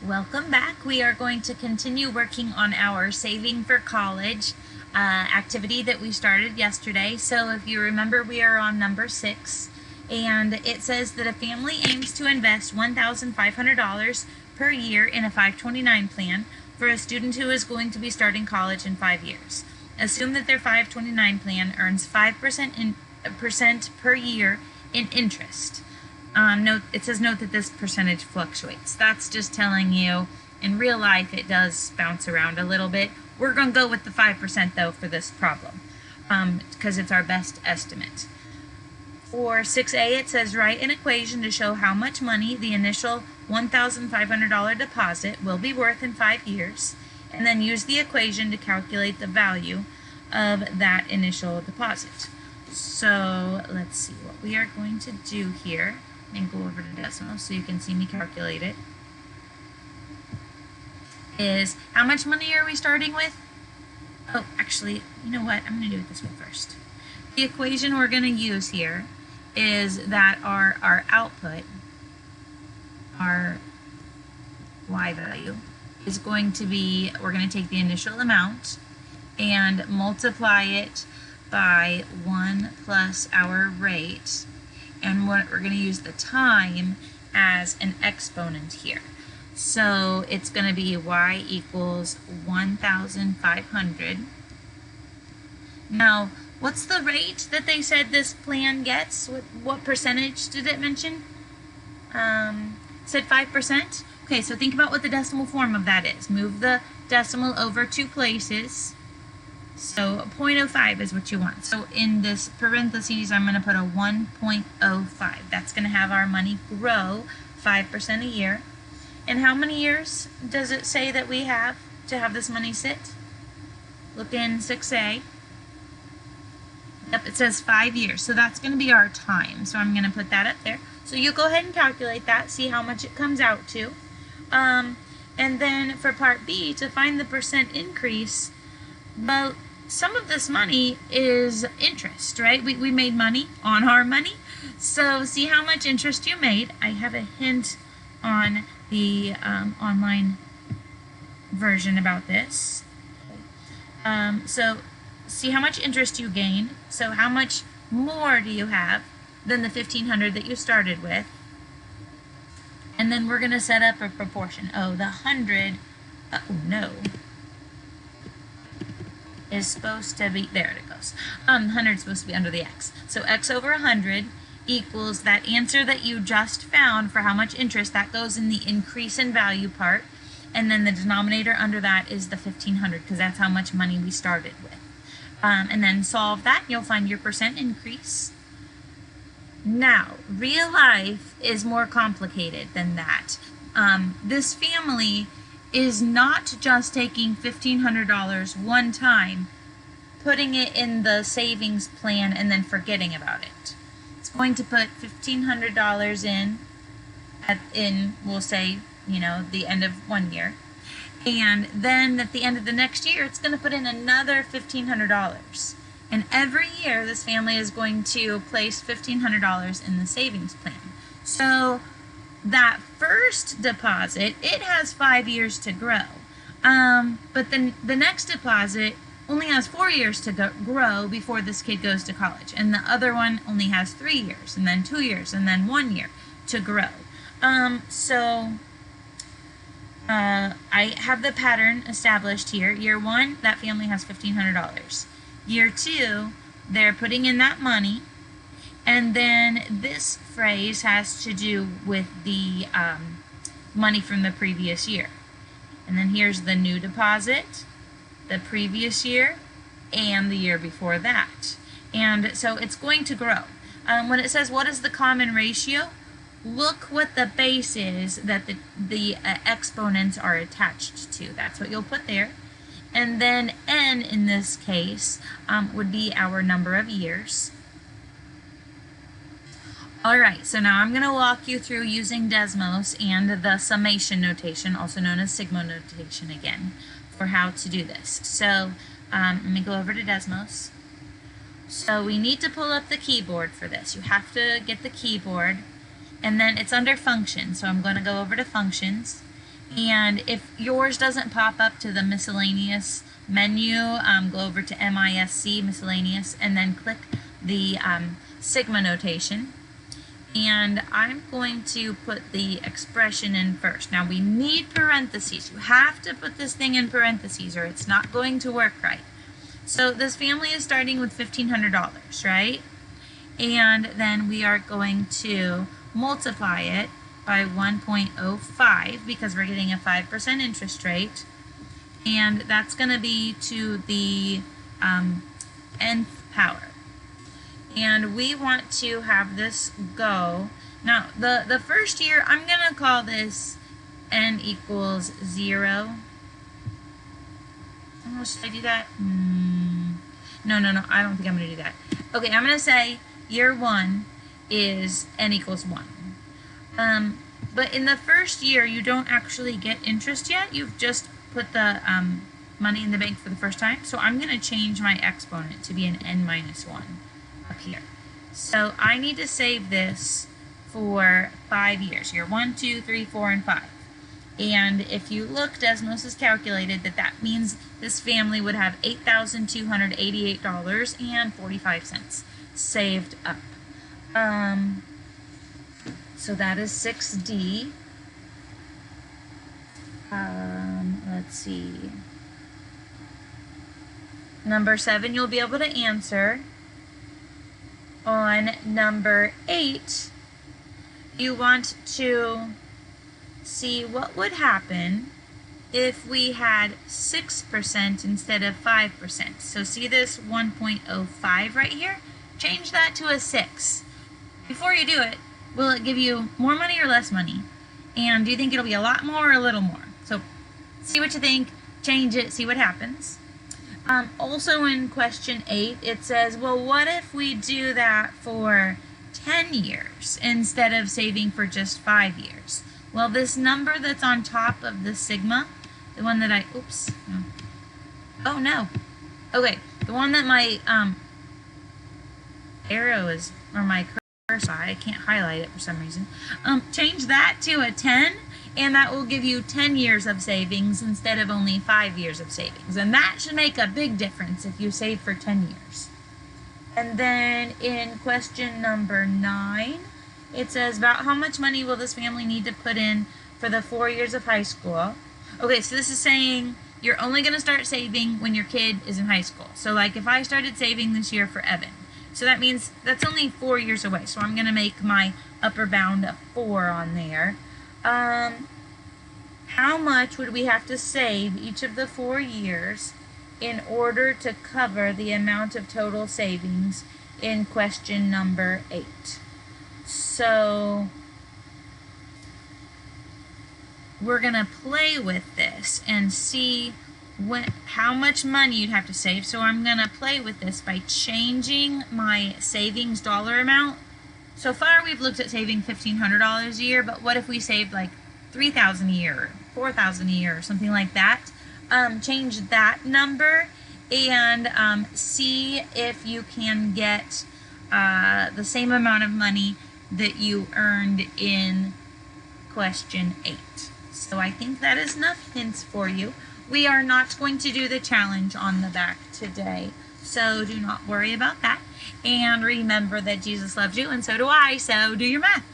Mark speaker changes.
Speaker 1: Welcome back. We are going to continue working on our Saving for College activity that we started yesterday. So if you remember, we are on number 6, and it says that a family aims to invest $1,500 per year in a 529 plan for a student who is going to be starting college in 5 years. Assume that their 529 plan earns 5% per year in interest. It says note that this percentage fluctuates. That's just telling you in real life it does bounce around a little bit. We're going to go with the 5% though for this problem because it's our best estimate. For 6a, it says write an equation to show how much money the initial $1,500 deposit will be worth in 5 years, and then use the equation to calculate the value of that initial deposit. So let's see what we are going to do here. And go over to decimal so you can see me calculate it. Is how much money are we starting with? Oh, actually, you know what? I'm going to do it this way first. The equation we're going to use here is that our output, our y value, is going to be, we're going to take the initial amount and multiply it by 1 plus our rate. And we're going to use the time as an exponent here. So it's going to be y equals 1,500. Now, what's the rate that they said this plan gets? What percentage did it mention? It said 5%. Okay, so think about what the decimal form of that is. Move the decimal over 2 places. So 0.05 is what you want. So in this parentheses, I'm going to put a 1.05. That's going to have our money grow 5% a year. And how many years does it say that we have to have this money sit? Look in 6a. Yep, it says 5 years. So that's going to be our time. So I'm going to put that up there. So you go ahead and calculate that, see how much it comes out to. And then for part B, to find the percent increase, well, some of this money is interest, right? We made money on our money. So see how much interest you made. I have a hint on the online version about this. So see how much interest you gained. So how much more do you have than the 1,500 that you started with? And then we're going to set up a proportion. Oh, the 100, oh no, is supposed to be, there it goes. 100 is supposed to be under the x. So x over 100 equals that answer that you just found for how much interest. That goes in the increase in value part. And then the denominator under that is the 1,500 because that's how much money we started with. And then solve that, you'll find your percent increase. Now, real life is more complicated than that. This family is not just taking $1,500 one time, putting it in the savings plan, and then forgetting about it. It's going to put $1,500 in, we'll say, the end of 1 year. And then at the end of the next year, it's going to put in another $1,500. And every year, this family is going to place $1,500 in the savings plan. So that first deposit, it has 5 years to grow. But then the next deposit only has 4 years to grow before this kid goes to college. And the other one only has 3 years, and then 2 years, and then 1 year to grow. I have the pattern established here. Year 1, that family has $1,500. Year 2, they're putting in that money. And then this phrase has to do with the money from the previous year. And then here's the new deposit, the previous year, and the year before that. And so it's going to grow. When it says what is the common ratio, look what the base is that the exponents are attached to. That's what you'll put there. And then n in this case would be our number of years. Alright, so now I'm going to walk you through using Desmos and the summation notation, also known as sigma notation again, for how to do this. So let me go over to Desmos. So we need to pull up the keyboard for this. You have to get the keyboard, and then it's under functions. So I'm going to go over to functions, And if yours doesn't pop up to the miscellaneous menu, go over to MISC, miscellaneous, and then click the sigma notation. And I'm going to put the expression in first. Now we need parentheses. You have to put this thing in parentheses or it's not going to work right. So this family is starting with $1,500, right? And then we are going to multiply it by 1.05 because we're getting a 5% interest rate. And that's going to be to the nth power. And we want to have this go. Now, the first year, I'm going to call this n equals 0. Oh, should I do that? No, I don't think I'm going to do that. Okay, I'm going to say year 1 is n equals 1. But in the first year, you don't actually get interest yet. You've just put the money in the bank for the first time. So I'm going to change my exponent to be an n minus 1 up here. So I need to save this for 5 years. Year 1, 2, 3, 4, and 5. And if you look, Desmos has calculated that means this family would have $8,288.45 saved up. So that is 6D. Let's see. Number 7 you'll be able to answer. On number 8, you want to see what would happen if we had 6% instead of 5%. So see this 1.05 right here? Change that to a 6. Before you do it, will it give you more money or less money? And do you think it'll be a lot more or a little more? So see what you think, change it, see what happens. Also in question 8, it says, well, what if we do that for 10 years instead of saving for just 5 years? Well, this number that's on top of the sigma, the one that I, oh no. Okay, the one that my arrow is, or my cursor, I can't highlight it for some reason. Change that to a 10, and that will give you 10 years of savings instead of only 5 years of savings. And that should make a big difference if you save for 10 years. And then in question number 9, it says about how much money will this family need to put in for the 4 years of high school. Okay, so this is saying you're only going to start saving when your kid is in high school. So like if I started saving this year for Evan, so that means that's only 4 years away. So I'm going to make my upper bound a 4 on there. How much would we have to save each of the 4 years in order to cover the amount of total savings in question number 8? So we're going to play with this and see how much money you'd have to save. So I'm going to play with this by changing my savings dollar amount. So far we've looked at saving $1,500 a year, but what if we saved like $3,000 a year, $4,000 a year, or something like that? Change that number and see if you can get the same amount of money that you earned in question 8. So I think that is enough hints for you. We are not going to do the challenge on the back today, so do not worry about that. And remember that Jesus loves you, and so do I, so do your math.